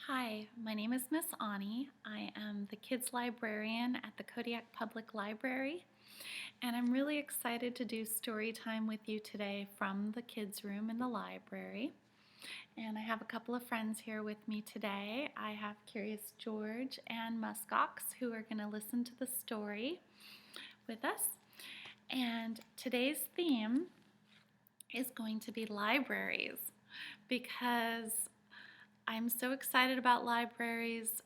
Hi, my name is Miss Ani. I am the kids librarian at the Kodiak Public Library, and I'm really excited to do story time with you today from the kids' room in the library. And I have a couple of friends here with me today. I have Curious George and Muskox who are going to listen to the story with us. And today's theme is going to be libraries because I'm so excited about libraries.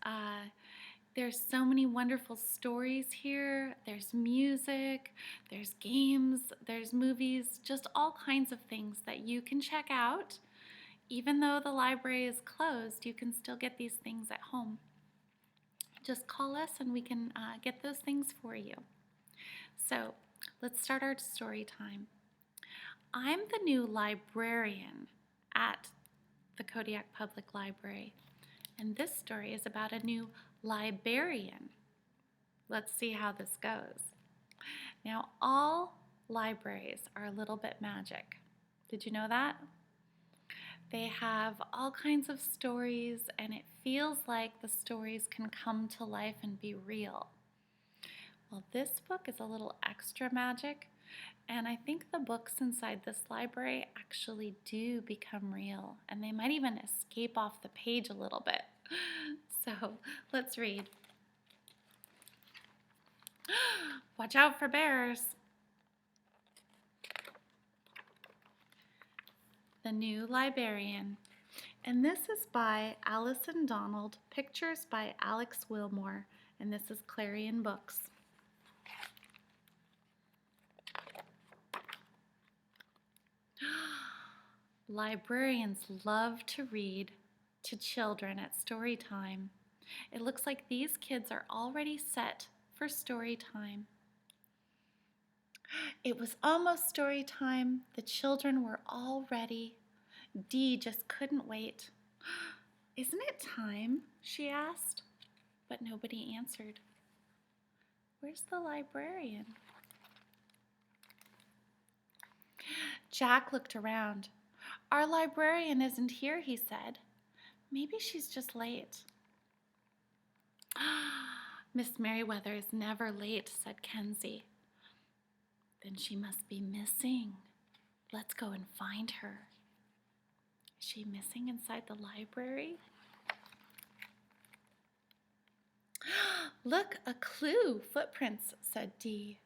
There's so many wonderful stories here. There's music, there's games, there's movies, just all kinds of things that you can check out. Even though the library is closed, you can still get these things at home. Just call us and we can get those things for you. So let's start our story time. I'm the new librarian at the Kodiak Public Library, and this story is about a new librarian. Let's see how this goes. Now, all libraries are a little bit magic. Did you know that? They have all kinds of stories, and it feels like the stories can come to life and be real. Well, this book is a little extra magic, and I think the books inside this library actually do become real, and they might even escape off the page a little bit. So let's read. Watch out for bears. The New Librarian. And this is by Allison Donald, pictures by Alex Wilmore, and this is Clarion Books. Librarians love to read to children at story time. It looks like these kids are already set for story time. It was almost story time. The children were all ready. Dee just couldn't wait. "Isn't it time?" she asked, but nobody answered. "Where's the librarian?" Jack looked around. "Our librarian isn't here," he said. "Maybe she's just late." "Miss Merriweather is never late," said Kenzie. "Then she must be missing. Let's go and find her." Is she missing inside the library? "Look, a clue, footprints," said Dee.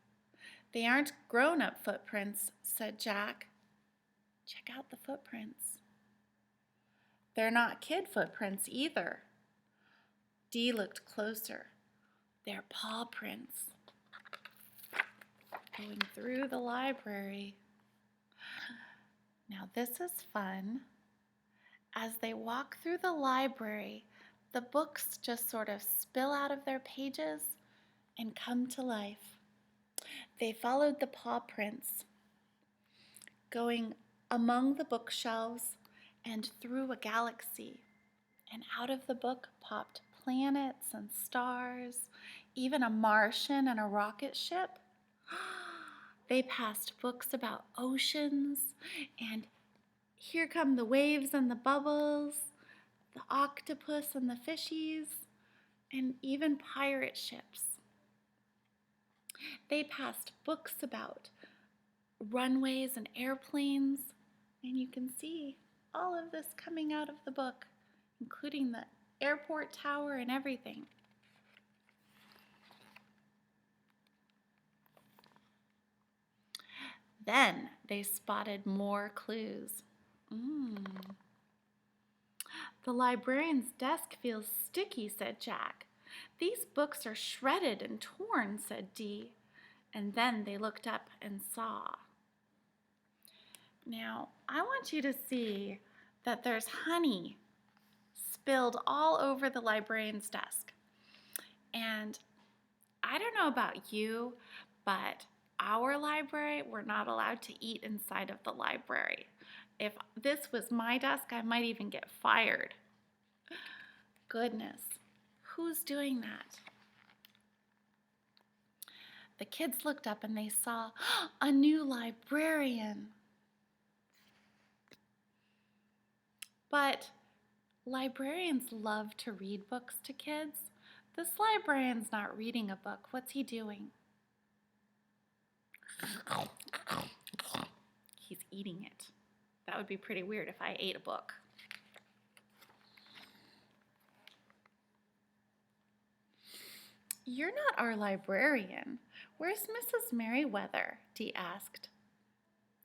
"They aren't grown-up footprints," said Jack. "Check out the footprints." "They're not kid footprints either." Dee looked closer. "They're paw prints." Going through the library. Now this is fun. As they walk through the library, the books just sort of spill out of their pages and come to life. They followed the paw prints, going among the bookshelves and through a galaxy. And out of the book popped planets and stars, even a Martian and a rocket ship. They passed books about oceans, and here come the waves and the bubbles, the octopus and the fishies, and even pirate ships. They passed books about runways and airplanes, and you can see all of this coming out of the book, including the airport tower and everything. Then they spotted more clues. "The librarian's desk feels sticky," said Jack. "These books are shredded and torn," said Dee. And then they looked up and saw. Now, I want you to see that there's honey spilled all over the librarian's desk. And I don't know about you, but our library, we're not allowed to eat inside of the library. If this was my desk, I might even get fired. Goodness, who's doing that? The kids looked up and they saw a new librarian. But Librarians love to read books to kids. This librarian's not reading a book. What's he doing? He's eating it. That would be pretty weird if I ate a book. You're not our librarian. Where's Mrs. Merriweather? Dee asked.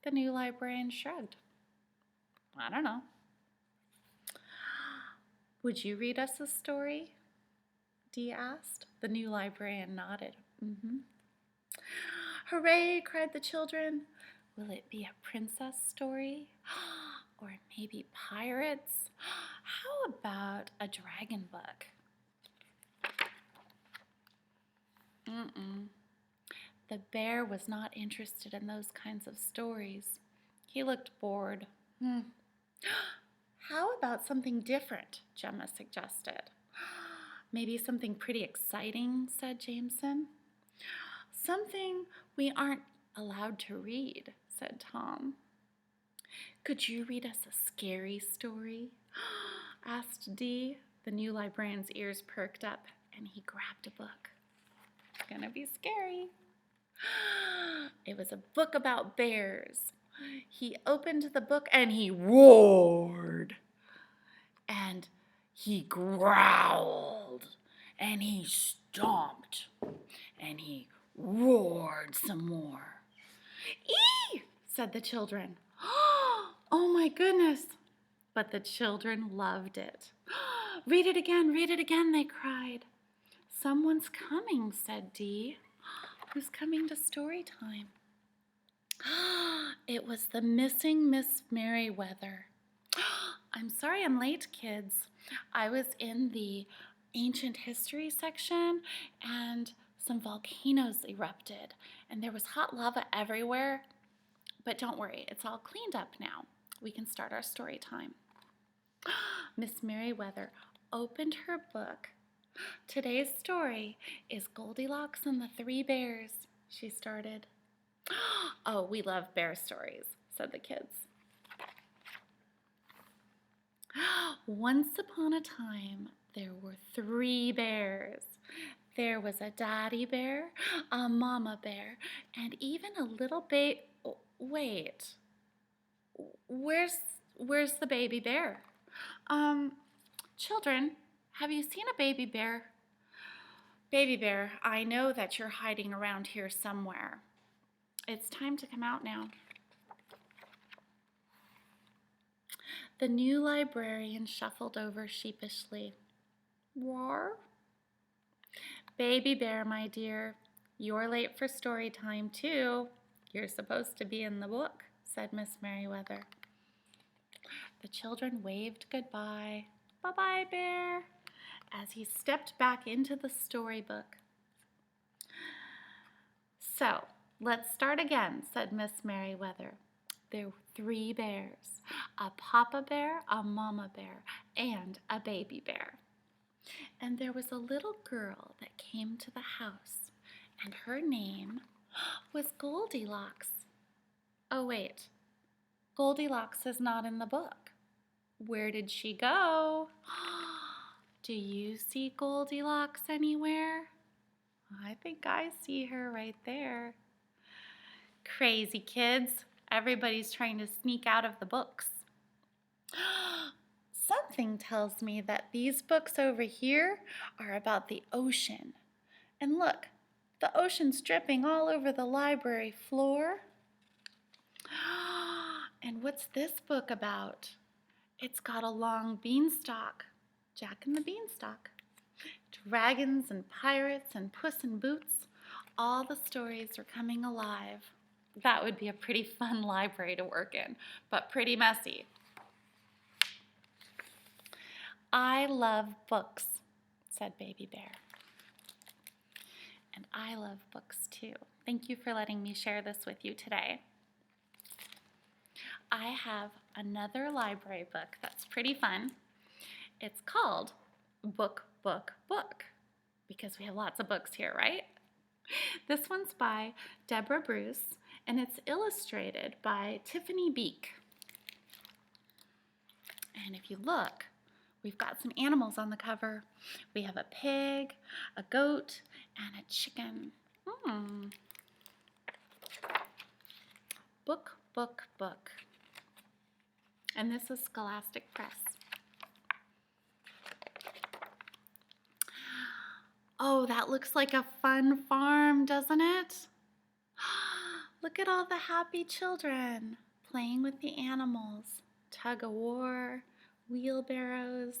The new librarian shrugged. I don't know. Would you read us a story? Dee asked. The new librarian nodded. Mm-hmm. Hooray, cried the children. Will it be a princess story? Or maybe pirates? How about a dragon book? The bear was not interested in those kinds of stories. He looked bored. How about something different? Gemma suggested. Maybe something pretty exciting, said Jameson. Something we aren't allowed to read, said Tom. Could you read us a scary story? Asked Dee. The new librarian's ears perked up and he grabbed a book. It's gonna be scary. It was a book about bears. He opened the book and he roared. And he growled. And he stomped. And he roared some more. Eee! Said the children. Oh my goodness. But the children loved it. Read it again, they cried. Someone's coming, said Dee. Who's coming to story time? It was the missing Miss Merriweather. I'm sorry I'm late, kids. I was in the ancient history section and some volcanoes erupted and there was hot lava everywhere. But don't worry, it's all cleaned up now. We can start our story time. Miss Merriweather opened her book. Today's story is Goldilocks and the Three Bears, she started. Oh, we love bear stories, said the kids. Once upon a time, there were 3 bears. There was a daddy bear, a mama bear, and even a little baby. Wait, where's the baby bear? Children, have you seen a baby bear? Baby bear, I know that you're hiding around here somewhere. It's time to come out now. The new librarian shuffled over sheepishly. Roar? Baby bear, my dear, you're late for story time too. You're supposed to be in the book, said Miss Merriweather. The children waved goodbye. Bye-bye, bear, as he stepped back into the storybook. So, let's start again, said Miss Merriweather. There were 3 bears, a papa bear, a mama bear, and a baby bear. And there was a little girl that came to the house, and her name was Goldilocks. Oh, wait, Goldilocks is not in the book. Where did she go? Do you see Goldilocks anywhere? I think I see her right there. Crazy kids. Everybody's trying to sneak out of the books. Something tells me that these books over here are about the ocean. And look, the ocean's dripping all over the library floor. And what's this book about? It's got a long beanstalk, Jack and the Beanstalk. Dragons and pirates and Puss in Boots. All the stories are coming alive. That would be a pretty fun library to work in, but pretty messy. I love books, said Baby Bear. And I love books too. Thank you for letting me share this with you today. I have another library book that's pretty fun. It's called Book, Book, Book, because we have lots of books here, right? This one's by Deborah Bruce, and it's illustrated by Tiffany Beek. And if you look, We've got some animals on the cover. We have a pig, a goat, and a chicken. Book, book, book. And this is Scholastic Press. Oh, that looks like a fun farm, doesn't it? Look at all the happy children playing with the animals. Tug-of-war, wheelbarrows.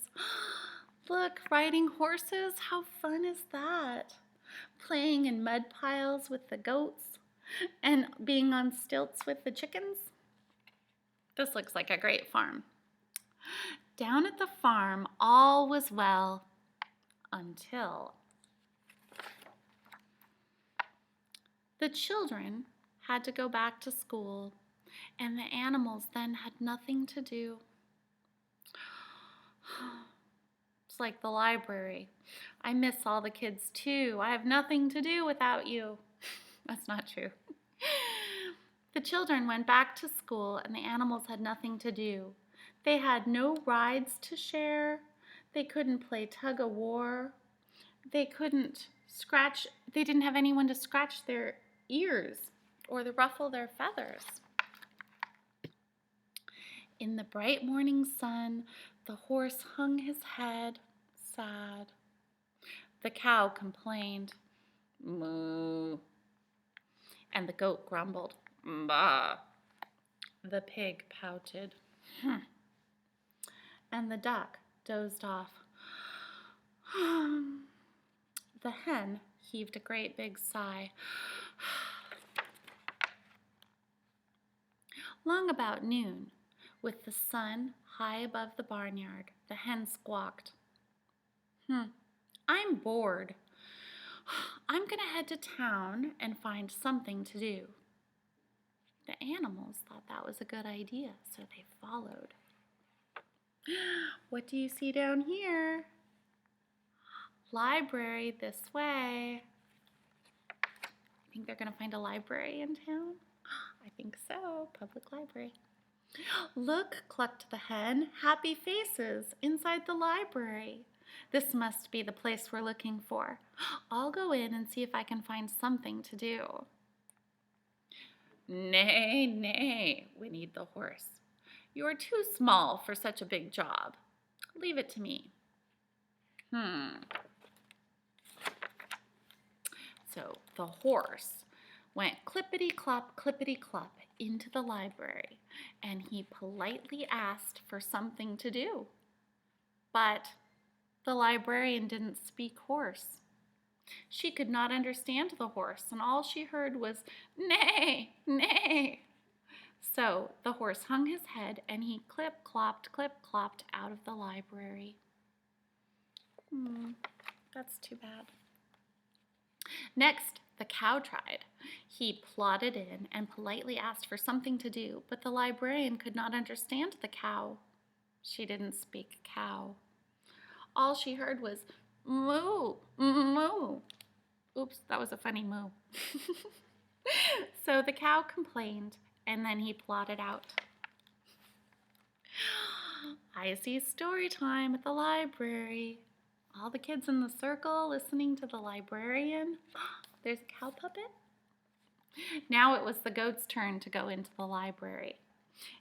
Look, riding horses. How fun is that? Playing in mud piles with the goats and being on stilts with the chickens. This looks like a great farm. Down at the farm, all was well until the children had to go back to school, and the animals then had nothing to do. It's like the library. I miss all the kids too. I have nothing to do without you. That's not true. The children went back to school, and the animals had nothing to do. They had no rides to share. They couldn't play tug-of-war. They didn't have anyone to scratch their ears or to ruffle their feathers. In the bright morning sun, the horse hung his head, sad. The cow complained, moo. And the goat grumbled, bah. The pig pouted, and the duck dozed off. The hen heaved a great big sigh. Long about noon, with the sun high above the barnyard, the hen squawked. I'm bored. I'm going to head to town and find something to do. The animals thought that was a good idea, so they followed. What do you see down here? Library this way. I think they're going to find a library in town. I think so. Public library. Look, clucked the hen. Happy faces inside the library. This must be the place we're looking for. I'll go in and see if I can find something to do. Nay, nay, whinnied the horse. You are too small for such a big job. Leave it to me. So the horse went clippity-clop into the library, and he politely asked for something to do. But the librarian didn't speak horse. She could not understand the horse, and all she heard was, neigh, neigh. So the horse hung his head, and he clip-clopped out of the library. That's too bad. Next, the cow tried. He plodded in and politely asked for something to do, but the librarian could not understand the cow. She didn't speak cow. All she heard was, moo, moo. Oops, that was a funny moo. So the cow complained, and then he plodded out. I see story time at the library. All the kids in the circle listening to the librarian. There's a cow puppet. Now it was the goat's turn to go into the library.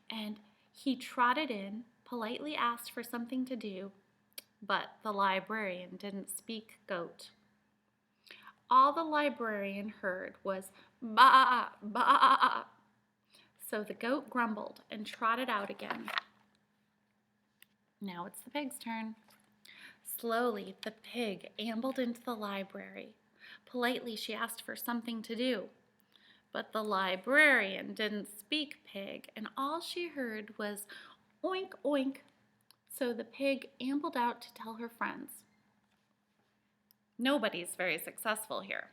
And he trotted in, politely asked for something to do, but the librarian didn't speak goat. All the librarian heard was ba, ba. So the goat grumbled and trotted out again. Now it's the pig's turn. Slowly, the pig ambled into the library. Politely, she asked for something to do. But the librarian didn't speak pig, and all she heard was oink, oink. So the pig ambled out to tell her friends. Nobody's very successful here.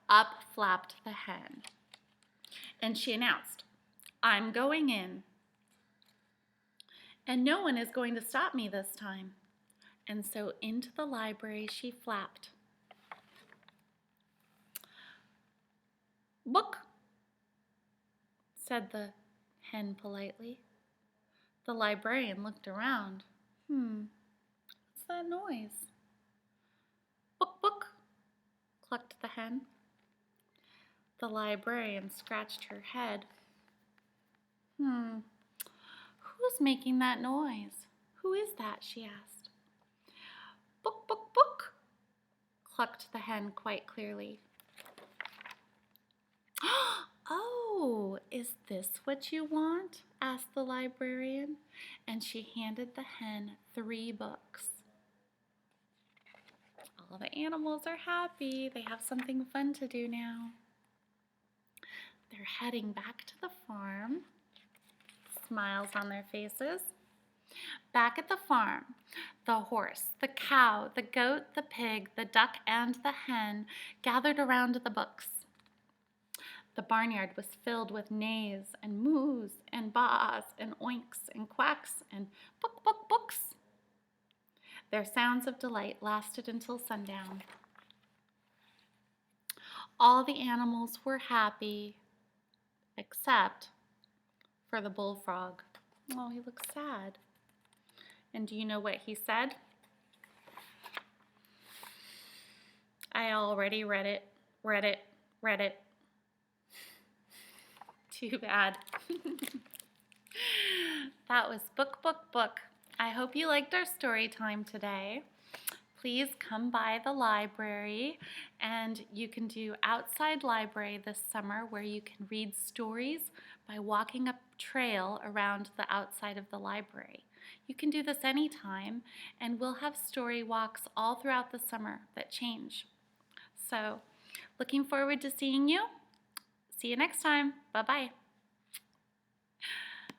Up flapped the hen, and she announced, I'm going in. And no one is going to stop me this time. And so into the library she flapped. Book, said the hen politely. The librarian looked around. noise? Book, book, clucked the hen. The librarian scratched her head. Who's making that noise? Who is that? She asked. Book, book, book, clucked the hen quite clearly. Oh, is this what you want? Asked the librarian, and she handed the hen 3 books. All the animals are happy. They have something fun to do now. They're heading back to the farm. Smiles on their faces. Back at the farm, the horse, the cow, the goat, the pig, the duck, and the hen gathered around the books. The barnyard was filled with neighs and moos and baas and oinks and quacks and book, book, books. Their sounds of delight lasted until sundown. All the animals were happy, except for the bullfrog. Oh, he looks sad. And do you know what he said? I already read it. Too bad. That was Book, Book, Book. I hope you liked our story time today. Please come by the library, and you can do outside library this summer where you can read stories by walking a trail around the outside of the library. You can do this anytime, and we'll have story walks all throughout the summer that change. So, looking forward to seeing you. See you next time. Bye-bye.